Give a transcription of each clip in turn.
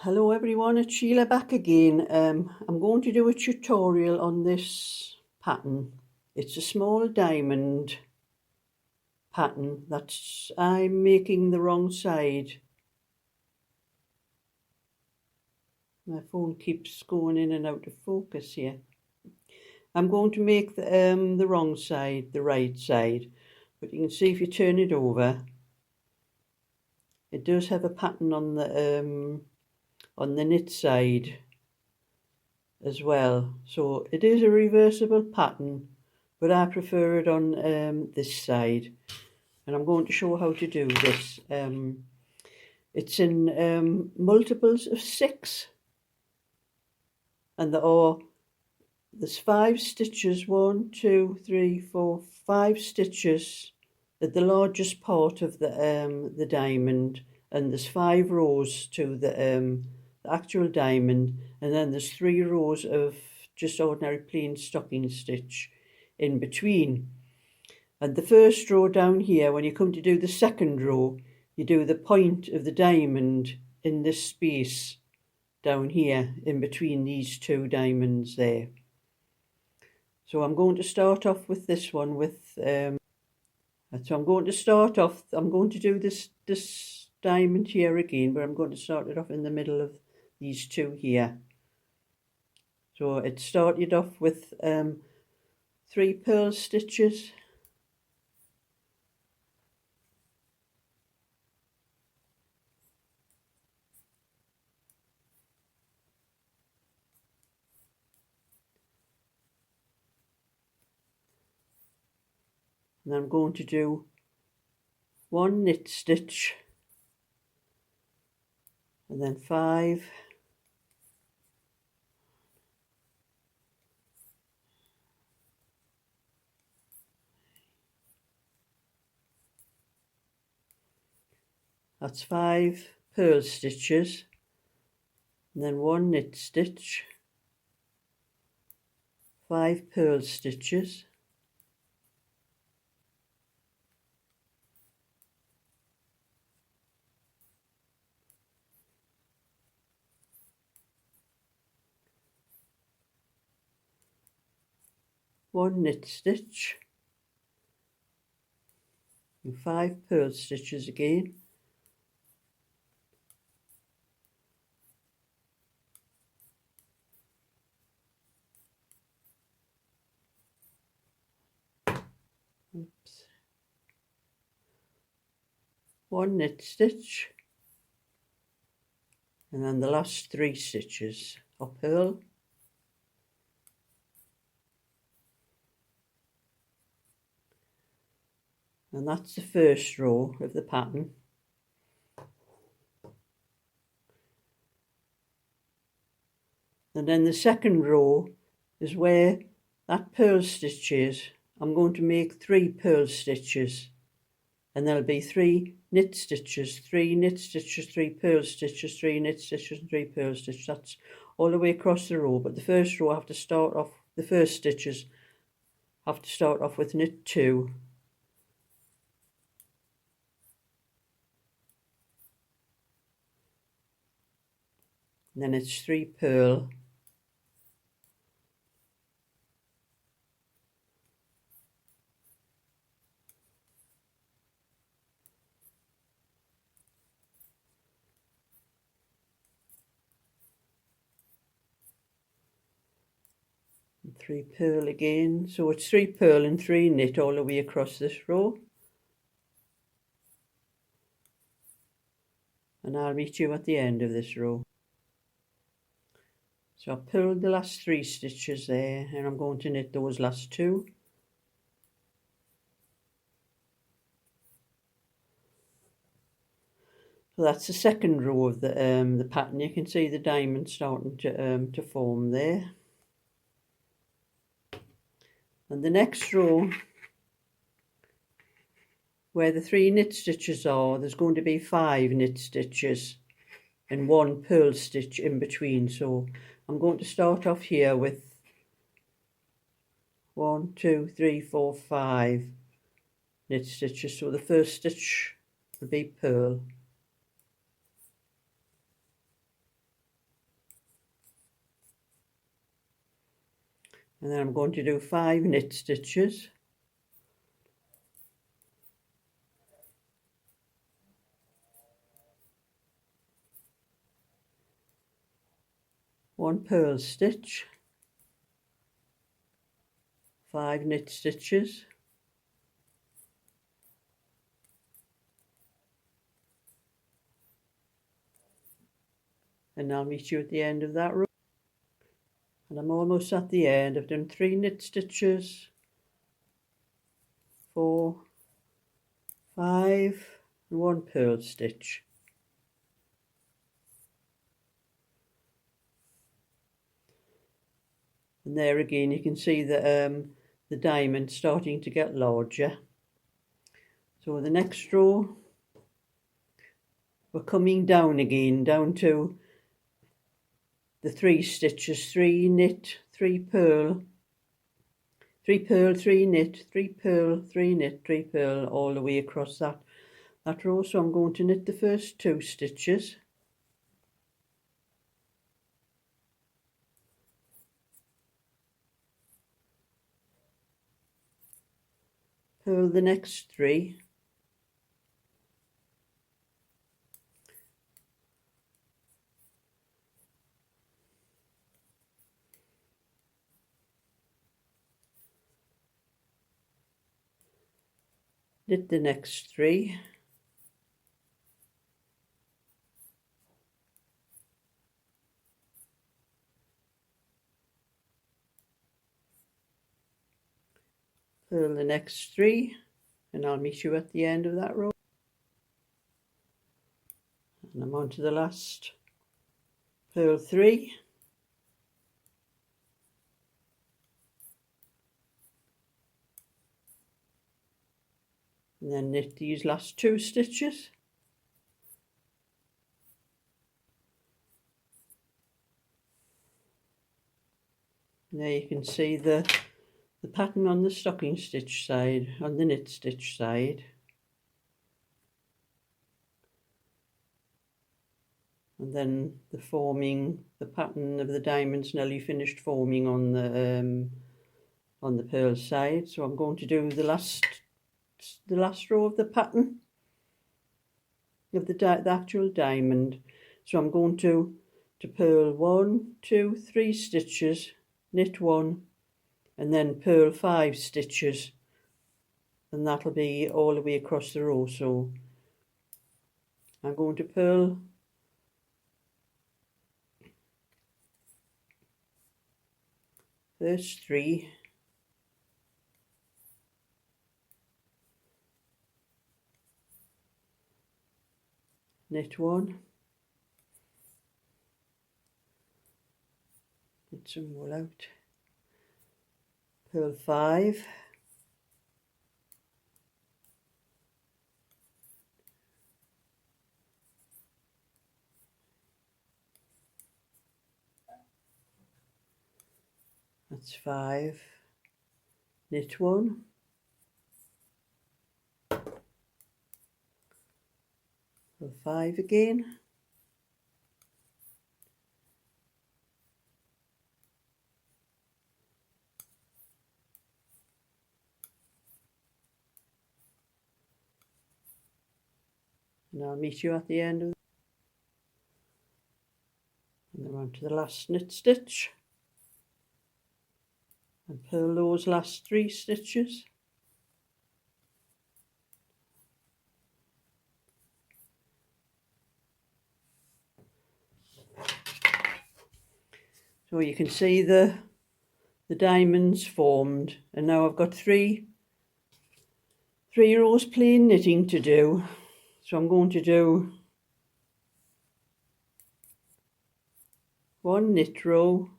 Hello everyone, it's Sheila back again. I'm going to do a tutorial on this pattern. It's a small diamond pattern that I'm making the wrong side. My phone keeps going in and out of focus here. I'm going to make the wrong side, the right side. But you can see if you turn it over, it does have a pattern on the knit side as well. So it is a reversible pattern, but I prefer it on this side, and I'm going to show how to do this. It's in multiples of 6, and there's 5 stitches, 1, 2, 3, 4, 5 stitches at the largest part of the diamond, and there's 5 rows to the actual diamond, and then there's 3 rows of just ordinary plain stocking stitch in between. And the first row down here, when you come to do the second row, you do the point of the diamond in this space down here in between these 2 diamonds there. So I'm going to start off with this one with so I'm going to do this diamond here again, but I'm going to start it off in the middle of these 2 here. So it started off with 3 purl stitches, and I'm going to do 1 knit stitch, and then 5, that's 5 purl stitches, and then 1 knit stitch, 5 purl stitches, one knit stitch, and 5 purl stitches again, oops, 1 knit stitch, and then the last 3 stitches are purl, and that's the first row of the pattern. And then the second row is where that purl stitch is. I'm going to make 3 purl stitches, and there'll be 3 knit stitches, 3 knit stitches, 3 purl stitches, 3 knit stitches, and 3 purl stitches. That's all the way across the row, but the first row I have to start off, the first stitches have to start off with knit 2. And then it's 3 purl, and 3 purl again. So it's 3 purl and 3 knit all the way across this row. And I'll meet you at the end of this row. So I've purled the last 3 stitches there, and I'm going to knit those last 2. So that's the second row of the pattern. You can see the diamond starting to form there. And the next row, where the 3 knit stitches are, there's going to be 5 knit stitches and 1 purl stitch in between. So I'm going to start off here with 1, 2, 3, 4, 5 knit stitches. So the first stitch will be purl, and then I'm going to do 5 knit stitches. One purl stitch, 5 knit stitches, and I'll meet you at the end of that row. And I'm almost at the end. I've done 3 knit stitches, 4, 5, and 1 purl stitch. And there again you can see the diamond starting to get larger. So the next row we're coming down again, down to the 3 stitches, 3 knit, 3 purl, 3 purl, 3 knit, 3 purl, 3 knit, 3 purl, all the way across that row. So I'm going to knit the first 2 stitches, purl the next 3, knit the next 3, purl the next 3, and I'll meet you at the end of that row. And I'm on to the last. Purl 3, and then knit these last 2 stitches. And there you can see the pattern on the stocking stitch side, on the knit stitch side. And then the pattern of the diamonds nearly finished forming on the purl side. So I'm going to do the last row of the pattern of the actual diamond. So I'm going to purl 1, 2, 3 stitches, knit 1, and then purl 5 stitches, and that'll be all the way across the row. So I'm going to purl first 3, knit 1, get some wool out, purl 5, that's 5, knit 1, purl 5 again, and I'll meet you at the end of it. And then on to the last knit stitch, and purl those last 3 stitches. So you can see the diamonds formed, and now I've got 3 rows plain knitting to do. So I'm going to do 1 knit row,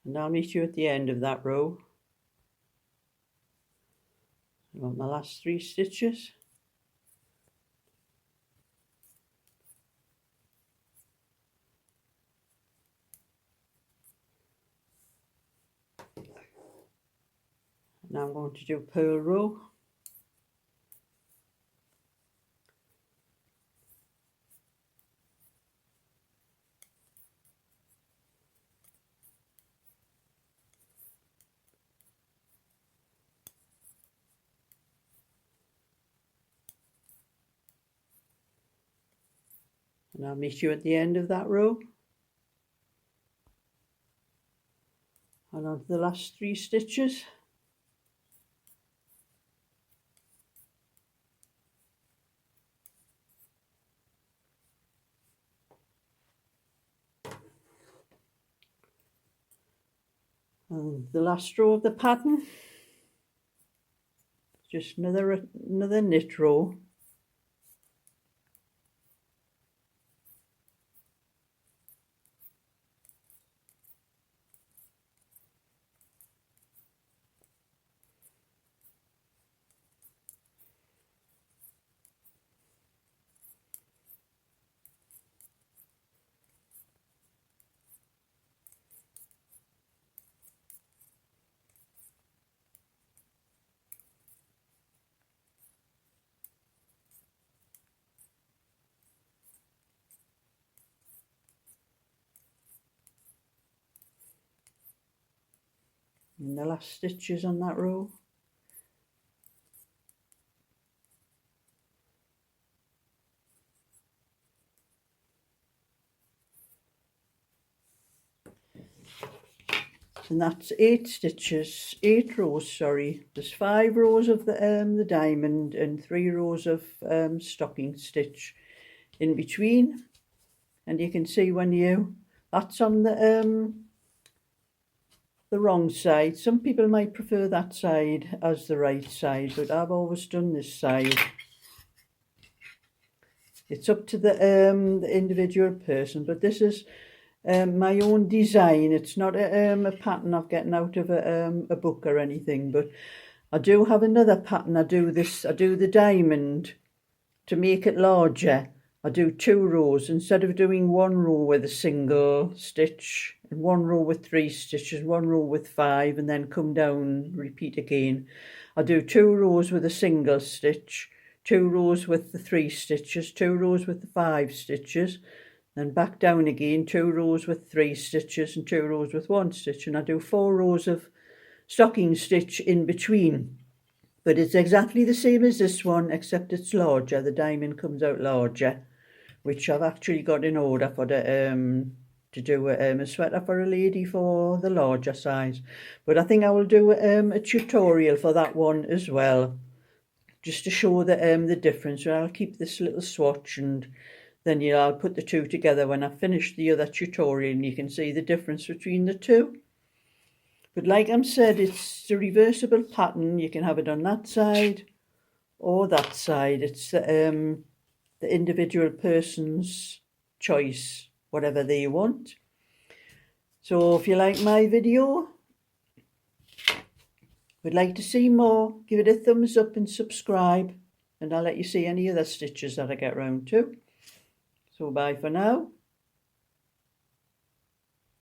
and I'll meet you at the end of that row. I want my last 3 stitches, Now I'm going to do purl row. And I'll meet you at the end of that row. And on to the last 3 stitches. And the last row of the pattern, just another knit row. And the last stitches on that row. And that's 8 stitches, 8 rows, sorry. There's 5 rows of the diamond and 3 rows of stocking stitch in between. And you can see when that's on the wrong side. Some people might prefer that side as the right side, but I've always done this side. It's up to the individual person, but this is my own design. It's not a pattern of getting out of a book or anything, but I do have another pattern. I do the diamond to make it larger. I do 2 rows instead of doing 1 row with a single stitch and 1 row with 3 stitches, 1 row with 5, and then come down, repeat again. I do 2 rows with a single stitch, 2 rows with the 3 stitches, 2 rows with the 5 stitches, then back down again, 2 rows with 3 stitches and 2 rows with 1 stitch, and I do 4 rows of stocking stitch in between. But it's exactly the same as this one, except it's larger. The diamond comes out larger, which I've actually got in order for to do a sweater for a lady for the larger size. But I think I will do a tutorial for that one as well, just to show the difference. So I'll keep this little swatch, and then I'll put the 2 together when I finish the other tutorial, and you can see the difference between the 2. But like I said, it's a reversible pattern. You can have it on that side or that side. It's the individual person's choice, whatever they want. So if you like my video, would like to see more, give it a thumbs up and subscribe, and I'll let you see any other stitches that I get round to. So bye for now.